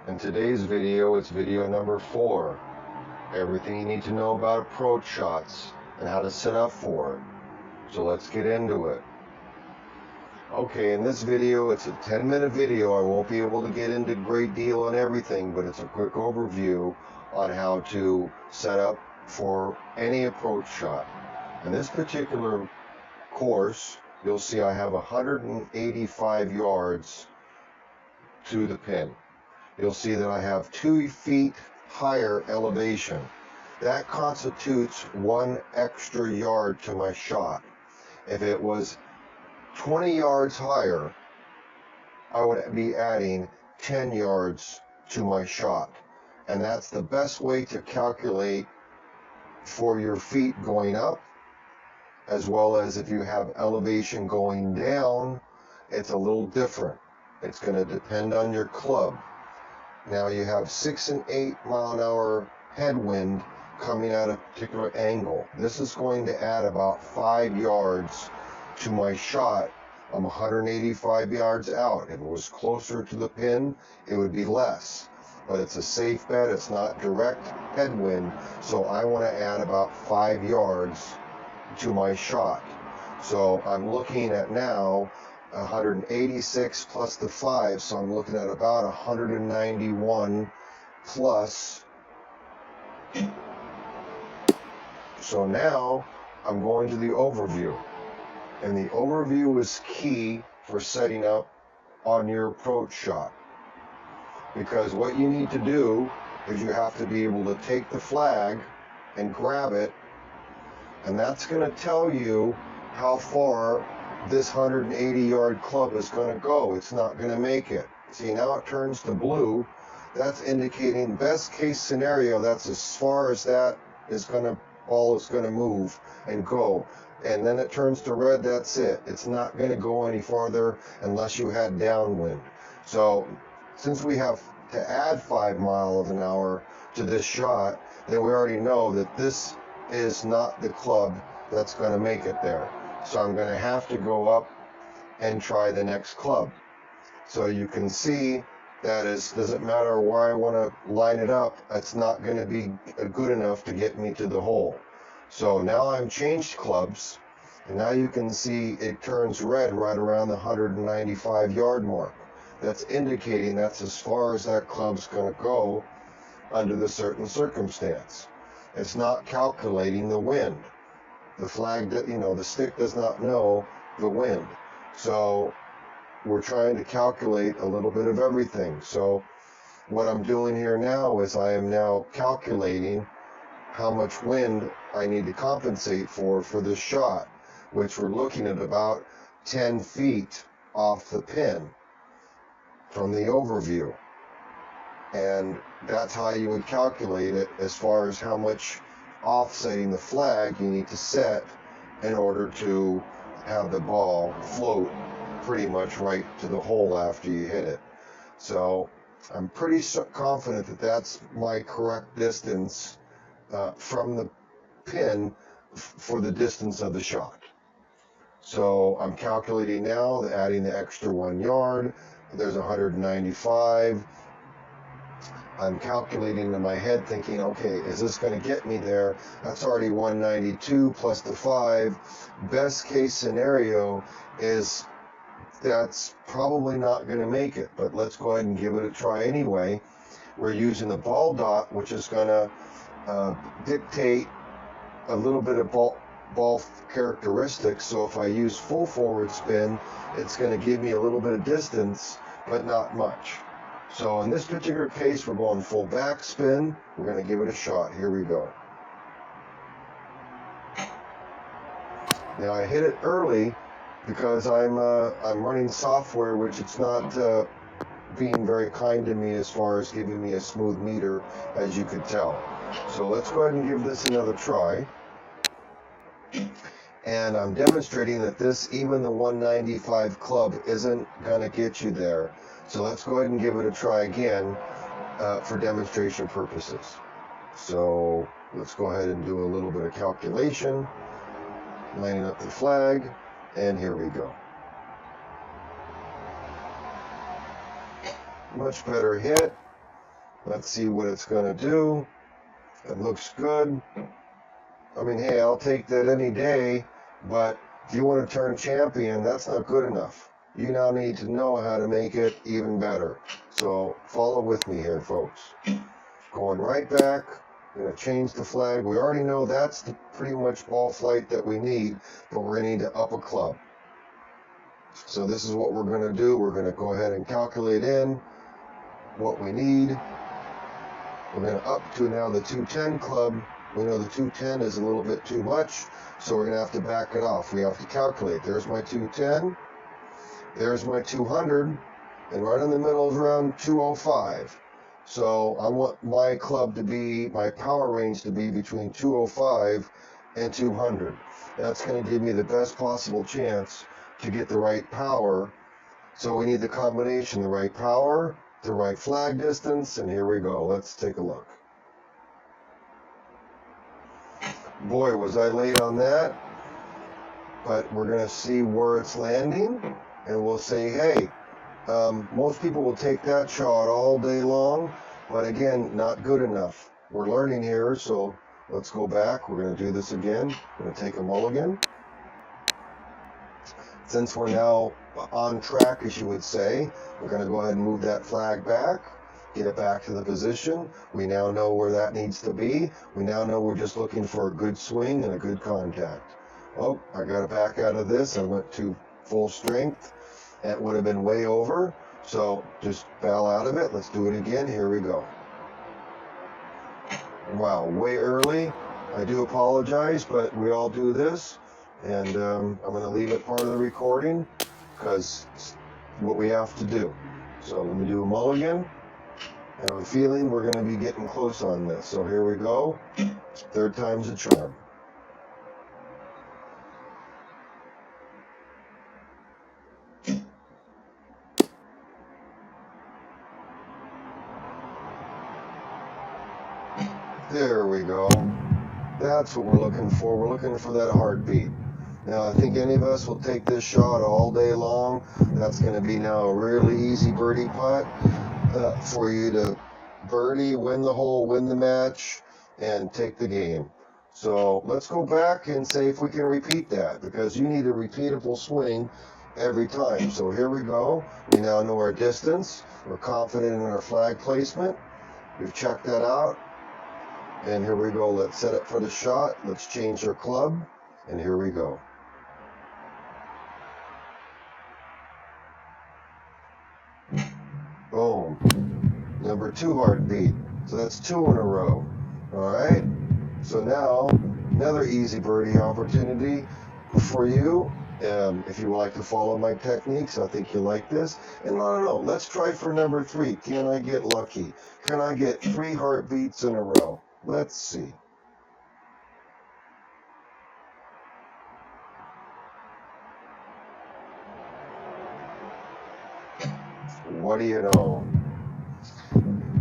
In today's video, it's video number 4. Everything you need to know about approach shots and how to set up for it. So let's get into it. Okay, in this video, it's a 10-minute video. I won't be able to get into a great deal on everything, but it's a quick overview on how to set up for any approach shot. In this particular course, you'll see I have 185 yards to the pin. You'll see that I have 2 feet higher elevation. That constitutes 1 extra yard to my shot. If it was 20 yards higher, I would be adding 10 yards to my shot. And that's the best way to calculate for your feet going up, as well as if you have elevation going down, it's a little different. It's going to depend on your club. Now you have 6 and 8 mile an hour headwind coming at a particular angle. This is going to add about 5 yards to my shot. I'm 185 yards out. If it was closer to the pin, it would be less. But it's a safe bet. It's not direct headwind. So I want to add about 5 yards to my shot. So I'm looking at now 186 plus the 5, so I'm looking at about 191 plus. So now I'm going to the overview, and the overview is key for setting up on your approach shot, because what you need to do is you have to be able to take the flag and grab it, and that's going to tell you how far this 180 yard club is going to go. It's not going to make it. See, now it turns to blue. That's indicating best case scenario. That's as far as that is going to, ball is going to move and go. And then it turns to red. That's it. It's not going to go any farther unless you had downwind. So since we have to add 5 miles an hour to this shot, then we already know that this is not the club that's going to make it there. So I'm going to have to go up and try the next club. So you can see that it doesn't matter where I want to line it up, it's not going to be good enough to get me to the hole. So now I've changed clubs, and now you can see it turns red right around the 195 yard mark. That's indicating that's as far as that club's going to go under the certain circumstance. It's not calculating the wind. The flag, the stick does not know the wind. So we're trying to calculate a little bit of everything. So what I'm doing here now is I am now calculating how much wind I need to compensate for this shot, which we're looking at about 10 feet off the pin from the overview. And that's how you would calculate it as far as how much offsetting the flag you need to set in order to have the ball float pretty much right to the hole after you hit it. So I'm pretty confident that that's my correct distance from the pin for the distance of the shot. So I'm calculating now, adding the extra 1 yard. There's 195. I'm calculating in my head thinking, okay, is this going to get me there? That's already 192 plus the 5. Best case scenario is that's probably not going to make it, but let's go ahead and give it a try anyway. We're using the ball dot, which is going to dictate a little bit of ball characteristics. So if I use full forward spin, it's going to give me a little bit of distance, but not much. So in this particular case, we're going full back spin. We're going to give it a shot. Here we go. Now I hit it early because I'm running software, which it's not being very kind to me as far as giving me a smooth meter, as you could tell. So let's go ahead and give this another try. And I'm demonstrating that even the 195 club isn't going to get you there. So let's go ahead and give it a try again for demonstration purposes. So let's go ahead and do a little bit of calculation, lining up the flag, and here we go. Much better hit. Let's see what it's going to do. It looks good. I mean, hey, I'll take that any day, but if you want to turn champion, that's not good enough. You now need to know how to make it even better. So follow with me here, folks. Going right back, going to change the flag. We already know that's the pretty much ball flight that we need, but we're going to need to up a club. So this is what we're going to do. We're going to go ahead and calculate in what we need. We're going to up to now the 210 club. We know the 210 is a little bit too much, so we're going to have to back it off. We have to calculate. There's my 210. There's my 200. And right in the middle is around 205. So I want my club to be, my power range to be between 205 and 200. That's going to give me the best possible chance to get the right power. So we need the combination, the right power, the right flag distance, and here we go. Let's take a look. Boy, was I late on that. But we're going to see where it's landing, and we'll say, hey, most people will take that shot all day long, but again, not good enough. We're learning here, so let's go back. We're going to do this again. We're going to take a mulligan. Since we're now on track, as you would say, we're going to go ahead and move that flag back, get it back to the position. We now know where that needs to be. We now know we're just looking for a good swing and a good contact. Oh, I got to back out of this. I went to full strength. It would have been way over, so just bail out of it. Let's do it again. Here we go. Wow, way early. I do apologize, but we all do this, and I'm going to leave it part of the recording because it's what we have to do. So let me do a mulligan. I have a feeling we're going to be getting close on this. So here we go. Third time's a charm. There we go. That's what we're looking for. We're looking for that heartbeat. Now, I think any of us will take this shot all day long. That's going to be now a really easy birdie putt for you to birdie, win the hole, win the match, and take the game. So let's go back and see if we can repeat that, because you need a repeatable swing every time. So here we go. We now know our distance. We're confident in our flag placement. We've checked that out. And here we go. Let's set up for the shot. Let's change our club. And here we go. Boom. Number 2 heartbeat. So that's 2 in a row. All right. So now, another easy birdie opportunity for you. If you would like to follow my techniques, I think you'll like this. And no. Let's try for number 3. Can I get lucky? Can I get 3 heartbeats in a row? Let's see. What do you know?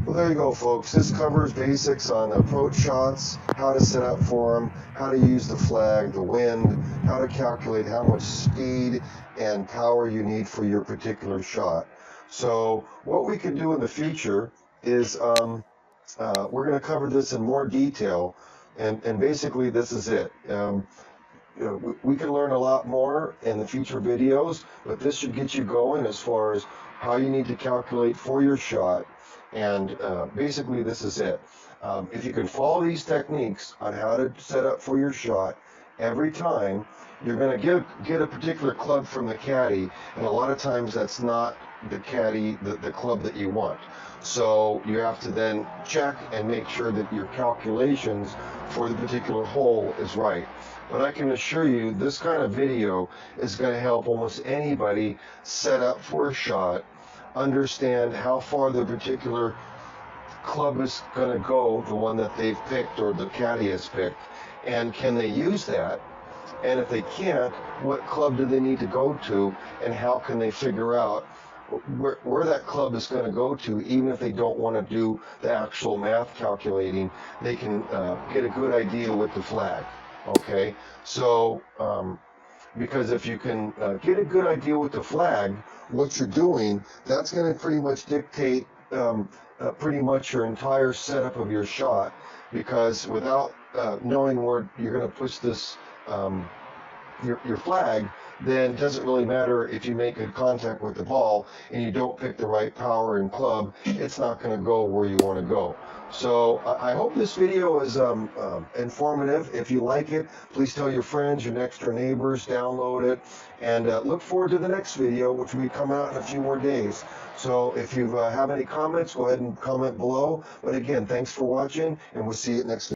Well, there you go, folks. This covers basics on approach shots, how to set up for them, how to use the flag, the wind, how to calculate how much speed and power you need for your particular shot. So what we can do in the future is we're going to cover this in more detail, and basically this is it. We can learn a lot more in the future videos, but this should get you going as far as how you need to calculate for your shot, and basically this is it. If you can follow these techniques on how to set up for your shot every time, you're going to get a particular club from the caddy, and a lot of times that's not the caddy, the club that you want. So you have to then check and make sure that your calculations for the particular hole is right. But I can assure you this kind of video is going to help almost anybody set up for a shot, understand how far the particular club is going to go, the one that they've picked or the caddy has picked, and can they use that? And if they can't, what club do they need to go to, and how can they figure out where that club is going to go to? Even if they don't want to do the actual math calculating, they can get a good idea with the flag. Okay, so because if you can get a good idea with the flag, what you're doing, that's going to pretty much dictate pretty much your entire setup of your shot, because without knowing where you're going to push this your flag, then it doesn't really matter if you make good contact with the ball and you don't pick the right power and club, it's not going to go where you want to go. So I hope this video is informative. If you like it, please tell your friends, your next door neighbors, download it, and look forward to the next video, which will be coming out in a few more days. So if you have any comments, go ahead and comment below. But again, thanks for watching, and we'll see you next video.